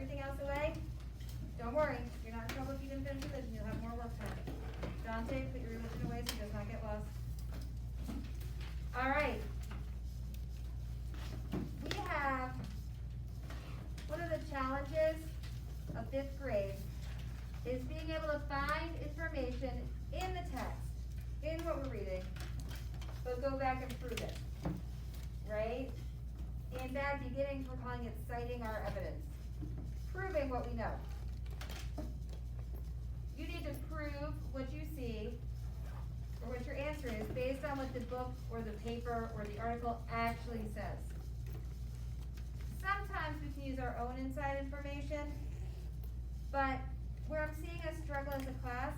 everything else away, don't worry, you're not in trouble if you didn't finish religion, you'll have more work time. Dante, put your religion away so it does not get lost. All right. We have, one of the challenges of 5th grade is being able to find information in the text, in what we're reading, but go back and prove it, right? In Bad Beginnings, we're calling it citing our evidence, proving what we know. You need to prove what you see, or what your answer is, based on what the book or the paper or the article actually says. Sometimes we can use our own inside information, but where I'm seeing us struggle as a class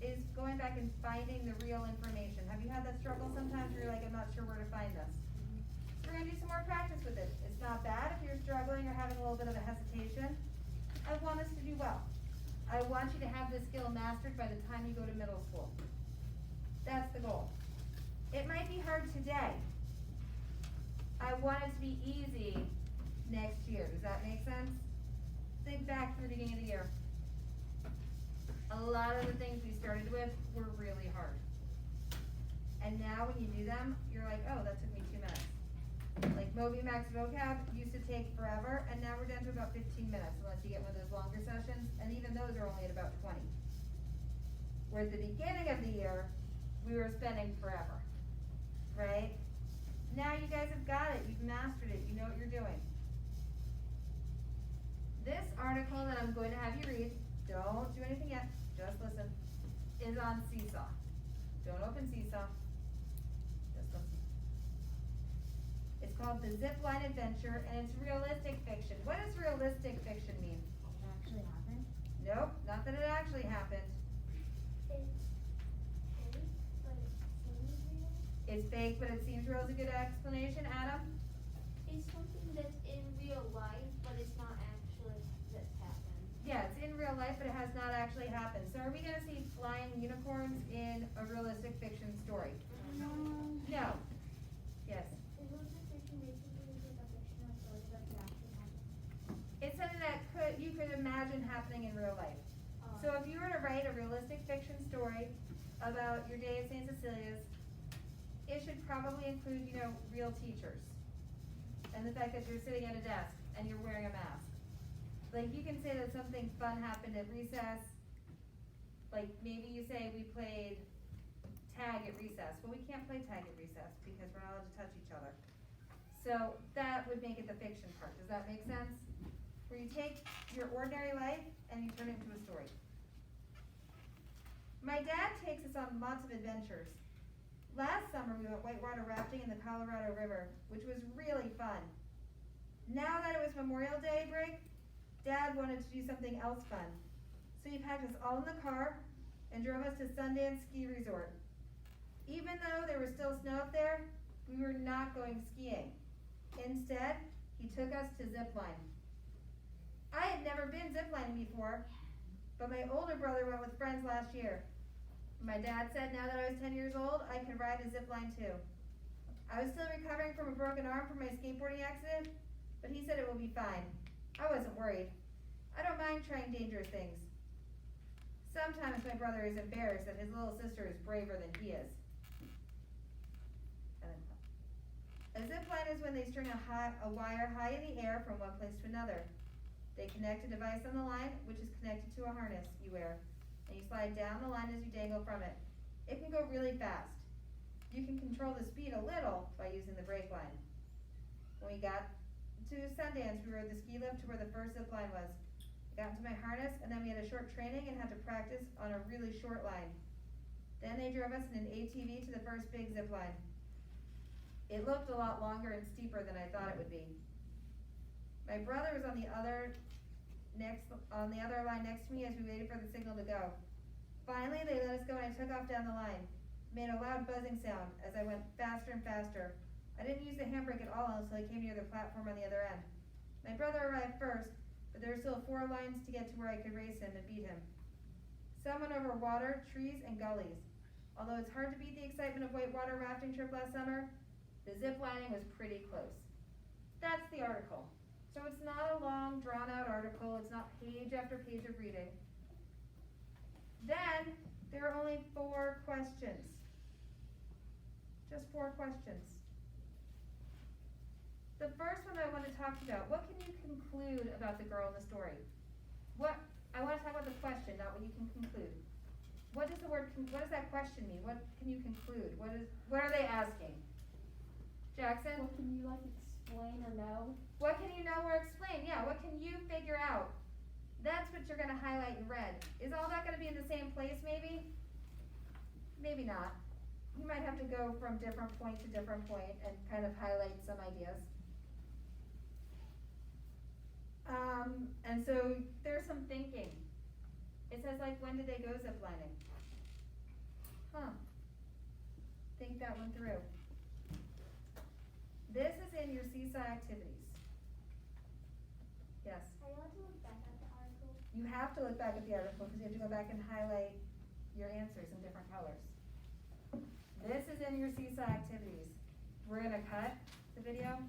is going back and finding the real information. Have you had that struggle sometimes where you're like, I'm not sure where to find this? We're going to do some more practice with it. It's not bad if you're struggling or having a little bit of a hesitation. I want us to do well. I want you to have this skill mastered by the time you go to middle school. That's the goal. It might be hard today. I want it to be easy next year. Does that make sense? Think back to the beginning of the year. A lot of the things we started with were really hard. And now when you do them, you're like, oh, that took me 2 minutes. Like Moby Max vocab used to take forever, and now we're down to about 15 minutes, unless you get one of those longer sessions, and even those are only at about 20. Where at the beginning of the year, we were spending forever, right? Now you guys have got it, you've mastered it, you know what you're doing. This article that I'm going to have you read, don't do anything yet, just listen, is on Seesaw. Don't open Seesaw, just listen. It's called The Zipline Adventure, and it's realistic fiction. What does realistic fiction mean? It actually happened? Nope, not that it actually happened. It's fake, but it seems real. It's fake, but it seems real is a good explanation. Adam? It's something that's in real life, but it's not actually that's happened. Yeah, it's in real life, but it has not actually happened. So are we going to see flying unicorns in a realistic fiction story? No. Yes. Realistic fiction basically is like a fictional story that could actually happen. It's something that you could imagine happening in real life. So if you were to write a realistic fiction story about your day at St. Cecilia's, it should probably include, real teachers. And the fact that you're sitting at a desk and you're wearing a mask. Like you can say that something fun happened at recess. Like maybe you say we played tag at recess. Well, we can't play tag at recess because we're not allowed to touch each other. So that would make it the fiction part. Does that make sense? Where you take your ordinary life and you turn it into a story. My dad takes us on lots of adventures. Last summer we went whitewater rafting in the Colorado River, which was really fun. Now that it was Memorial Day break, Dad wanted to do something else fun. So he packed us all in the car and drove us to Sundance Ski Resort. Even though there was still snow up there, we were not going skiing. Instead, he took us to zipline. I had never been ziplining before, but my older brother went with friends last year. My dad said now that I was 10 years old, I could ride a zipline too. I was still recovering from a broken arm from my skateboarding accident, but he said it will be fine. I wasn't worried. I don't mind trying dangerous things. Sometimes my brother is embarrassed that his little sister is braver than he is. A zipline is when they string a wire high in the air from one place to another. They connect a device on the line, which is connected to a harness you wear, and you slide down the line as you dangle from it. It can go really fast. You can control the speed a little by using the brake line. When we got to Sundance, we rode the ski lift to where the first zip line was. I got into my harness, and then we had a short training and had to practice on a really short line. Then they drove us in an ATV to the first big zip line. It looked a lot longer and steeper than I thought it would be. My brother was on the other line next to me as we waited for the signal to go. Finally, they let us go and I took off down the line. It made a loud buzzing sound as I went faster and faster. I didn't use the handbrake at all until I came near the platform on the other end. My brother arrived first, but there were still 4 lines to get to where I could race him and beat him. Some went over water, trees, and gullies. Although it's hard to beat the excitement of whitewater rafting trip last summer, the zip lining was pretty close. That's the article. So it's not a long, drawn-out article, it's not page after page of reading. Then, there are only 4 questions. Just 4 questions. The first one I want to talk about, what can you conclude about the girl in the story? I want to talk about the question, not what you can conclude. What does that question mean? What can you conclude? What are they asking? Jackson? What can you explain or know? What can you know or explain? Yeah, what can you figure out? That's what you're gonna highlight in red. Is all that gonna be in the same place maybe? Maybe not. You might have to go from different point to different point and kind of highlight some ideas. And so there's some thinking. It says when did they go ziplining? Think that one through. This is in your seesaw activities. Yes? Are you allowed to look back at the article? You have to look back at the article because you have to go back and highlight your answers in different colors. This is in your seesaw activities. We're gonna cut the video